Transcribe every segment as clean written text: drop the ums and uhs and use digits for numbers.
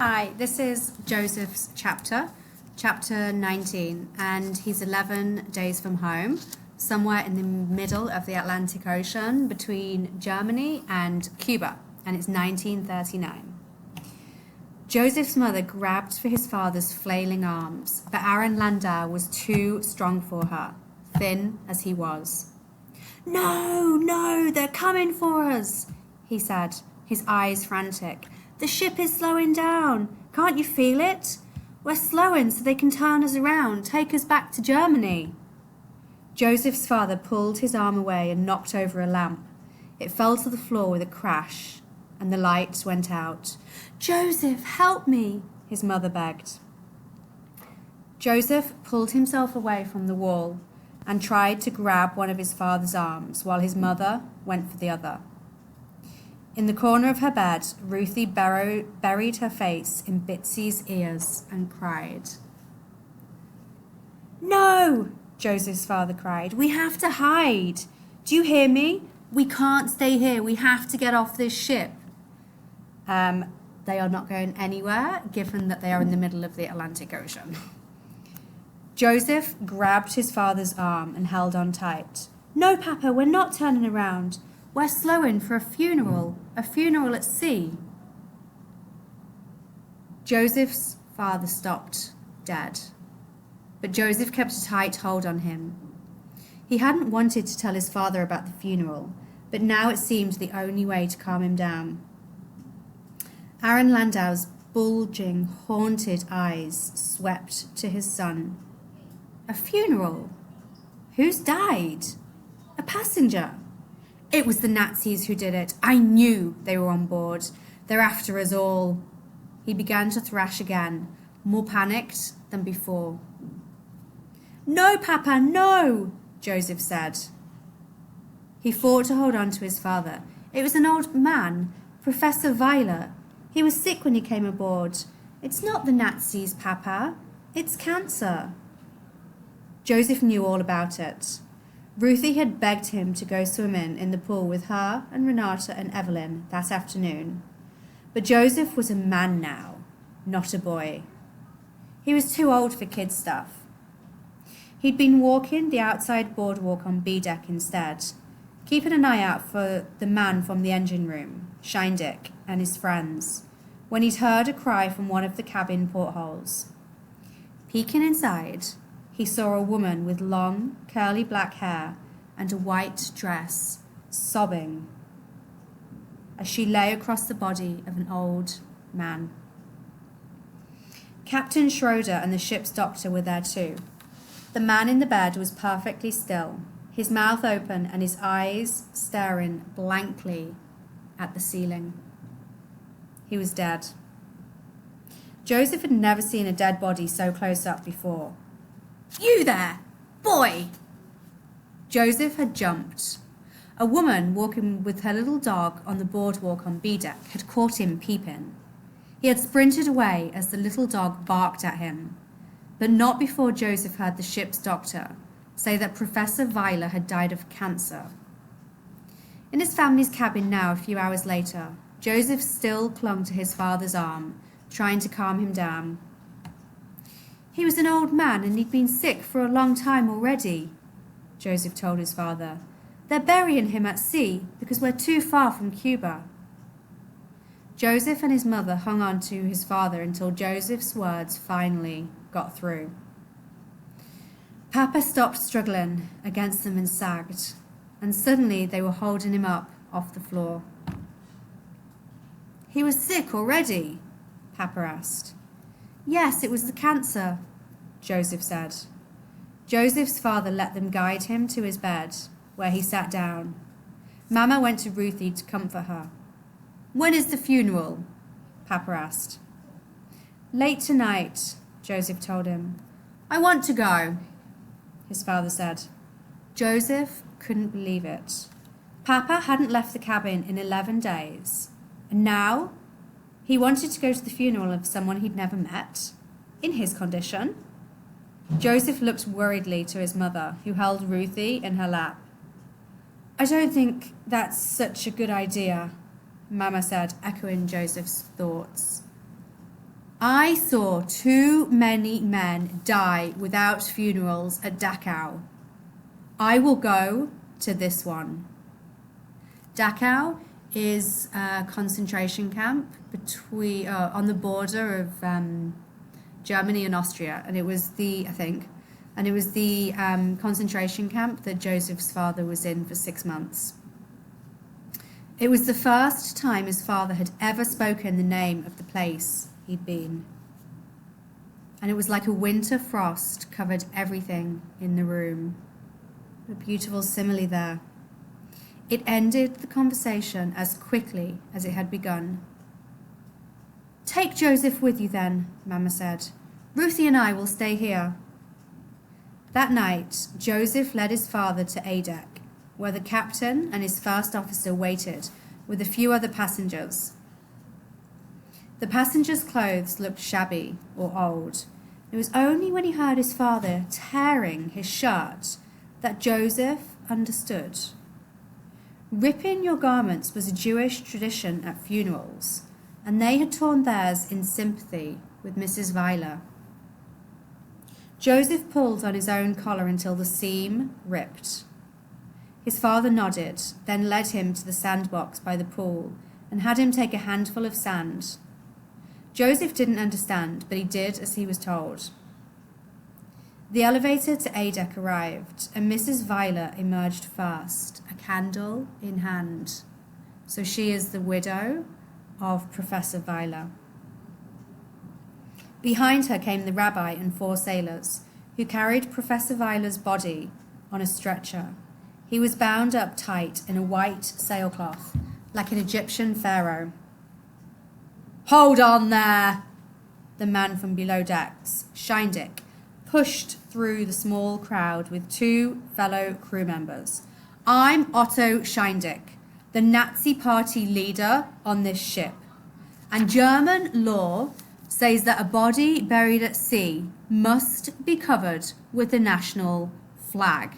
Hi, this is Joseph's chapter 19, and he's 11 days from home, somewhere in the middle of the Atlantic Ocean between Germany and Cuba, and it's 1939. Joseph's mother grabbed for his father's flailing arms, but Aaron Landau was too strong for her, thin as he was. No, they're coming for us, he said, his eyes frantic. The ship is slowing down. Can't you feel it? We're slowing so they can turn us around, take us back to Germany. Joseph's father pulled his arm away and knocked over a lamp. It fell to the floor with a crash, and the lights went out. Joseph, help me, his mother begged. Joseph pulled himself away from the wall and tried to grab one of his father's arms while his mother went for the other. In the corner of her bed, Ruthie buried her face in Bitsy's ears and cried. No, Joseph's father cried. We have to hide. Do you hear me? We can't stay here. We have to get off this ship. They are not going anywhere, given that they are in the middle of the Atlantic Ocean. Joseph grabbed his father's arm and held on tight. No, Papa, we're not turning around. We're slowing for a funeral at sea. Joseph's father stopped dead, but Joseph kept a tight hold on him. He hadn't wanted to tell his father about the funeral, but now it seemed the only way to calm him down. Aaron Landau's bulging, haunted eyes swept to his son. A funeral? Who's died? A passenger? It was the Nazis who did it. I knew they were on board. They're after us all. He began to thrash again, more panicked than before. No, Papa, no, Joseph said. He fought to hold on to his father. It was an old man, Professor Weiler. He was sick when he came aboard. It's not the Nazis, Papa. It's cancer. Joseph knew all about it. Ruthie had begged him to go swimming in the pool with her and Renata and Evelyn that afternoon. But Joseph was a man now, not a boy. He was too old for kid stuff. He'd been walking the outside boardwalk on B deck instead, keeping an eye out for the man from the engine room, Shindick, and his friends, when he'd heard a cry from one of the cabin portholes. Peeking inside, he saw a woman with long, curly black hair and a white dress, sobbing as she lay across the body of an old man. Captain Schroeder and the ship's doctor were there too. The man in the bed was perfectly still, his mouth open and his eyes staring blankly at the ceiling. He was dead. Joseph had never seen a dead body so close up before. You there, boy! Joseph had jumped. A woman walking with her little dog on the boardwalk on B deck had caught him peeping. He had sprinted away as the little dog barked at him, but not before Joseph heard the ship's doctor say that Professor Weiler had died of cancer. In his family's cabin now, a few hours later, Joseph still clung to his father's arm, trying to calm him down. He was an old man and he'd been sick for a long time already, Joseph told his father. They're burying him at sea because we're too far from Cuba. Joseph and his mother hung on to his father until Joseph's words finally got through. Papa stopped struggling against them and sagged, and suddenly they were holding him up off the floor. He was sick already? Papa asked. Yes, it was the cancer, Joseph said. Joseph's father let them guide him to his bed, where he sat down. Mama went to Ruthie to comfort her. When is the funeral? Papa asked. Late tonight, Joseph told him. I want to go, his father said. Joseph couldn't believe it. Papa hadn't left the cabin in 11 days, and now he wanted to go to the funeral of someone he'd never met, in his condition. Joseph looked worriedly to his mother, who held Ruthie in her lap. I don't think that's such a good idea, Mama said, echoing Joseph's thoughts. I saw too many men die without funerals at Dachau. I will go to this one. Dachau is a concentration camp on the border of Germany and Austria, and it was the concentration camp that Joseph's father was in for 6 months. It was the first time his father had ever spoken the name of the place he'd been, and it was like a winter frost covered everything in the room. A beautiful simile there. It ended the conversation as quickly as it had begun. "Take Joseph with you then," Mama said. "Ruthie and I will stay here." That night, Joseph led his father to A deck, where the captain and his first officer waited with a few other passengers. The passengers' clothes looked shabby or old. It was only when he heard his father tearing his shirt that Joseph understood. Ripping your garments was a Jewish tradition at funerals, and they had torn theirs in sympathy with Mrs. Weiler. Joseph pulled on his own collar until the seam ripped. His father nodded, then led him to the sandbox by the pool and had him take a handful of sand. Joseph didn't understand, but he did as he was told. The elevator to A deck arrived, and Mrs. Weiler emerged first, a candle in hand. So she is the widow of Professor Weiler. Behind her came the rabbi and 4 sailors, who carried Professor Weiler's body on a stretcher. He was bound up tight in a white sailcloth, like an Egyptian pharaoh. "Hold on there!" The man from below decks, Scheindick, pushed through the small crowd with 2 fellow crew members. "I'm Otto Scheindick, the Nazi Party leader on this ship, and German law says that a body buried at sea must be covered with the national flag."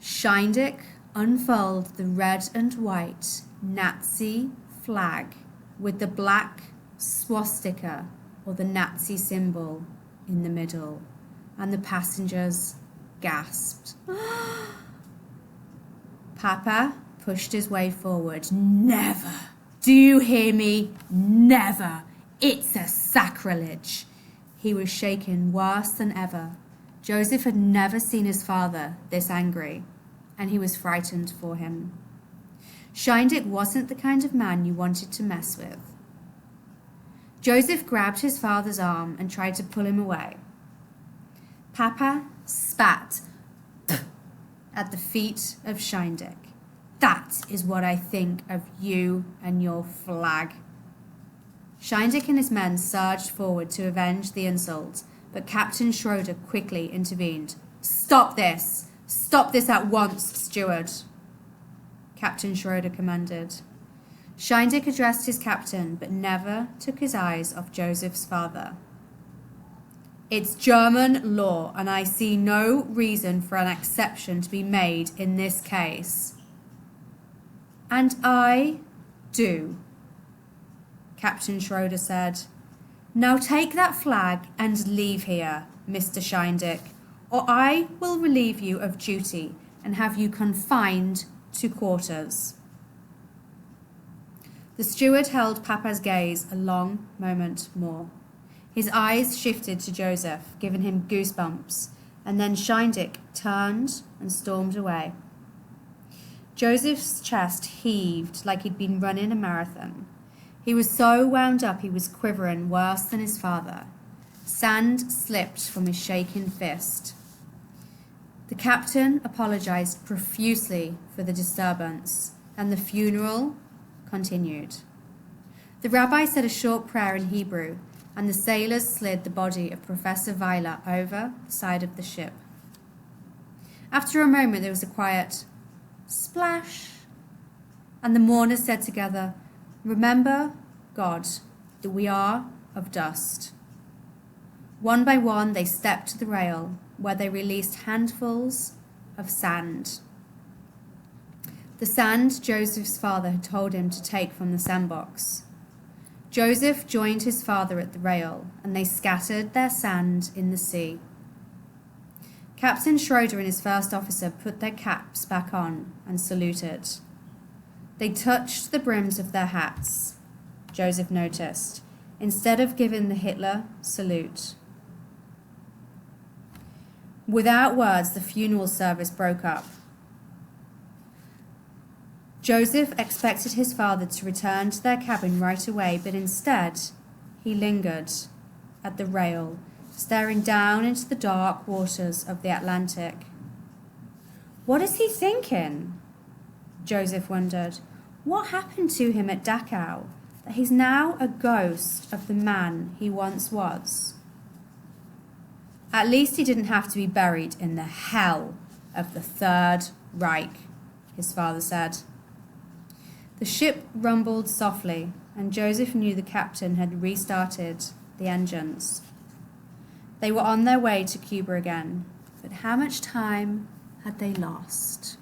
Scheindick unfurled the red and white Nazi flag with the black swastika, or the Nazi symbol, in the middle, and the passengers gasped. Papa pushed his way forward. "Never! Do you hear me? Never! It's a sacrilege!" He was shaken worse than ever. Joseph had never seen his father this angry, and he was frightened for him. Scheindick wasn't the kind of man you wanted to mess with. Joseph grabbed his father's arm and tried to pull him away. Papa spat at the feet of Scheindick. "That is what I think of you and your flag." Scheindick and his men surged forward to avenge the insult, but Captain Schroeder quickly intervened. "Stop this! Stop this at once, steward!" Captain Schroeder commanded. Scheindick addressed his captain, but never took his eyes off Joseph's father. "It's German law, and I see no reason for an exception to be made in this case." "And I do," Captain Schroeder said. "Now take that flag and leave here, Mr. Scheindick, or I will relieve you of duty and have you confined to quarters." The steward held Papa's gaze a long moment more. His eyes shifted to Joseph, giving him goosebumps, and then Scheindick turned and stormed away. Joseph's chest heaved like he'd been running a marathon. He was so wound up he was quivering worse than his father. Sand slipped from his shaking fist. The captain apologized profusely for the disturbance, and the funeral continued. The rabbi said a short prayer in Hebrew, and the sailors slid the body of Professor Weiler over the side of the ship. After a moment, there was a quiet splash, and the mourners said together, "Remember, God, that we are of dust." One by one, they stepped to the rail, where they released handfuls of sand. the sand Joseph's father had told him to take from the sandbox. Joseph joined his father at the rail, and they scattered their sand in the sea. Captain Schroeder and his first officer put their caps back on and saluted. They touched the brims of their hats, Joseph noticed, instead of giving the Hitler salute. Without words, the funeral service broke up. Joseph expected his father to return to their cabin right away, but instead he lingered at the rail, staring down into the dark waters of the Atlantic. What is he thinking? Joseph wondered. What happened to him at Dachau, that he's now a ghost of the man he once was? At least he didn't have to be buried in the hell of the Third Reich, his father said. The ship rumbled softly, and Joseph knew the captain had restarted the engines. They were on their way to Cuba again, but how much time had they lost?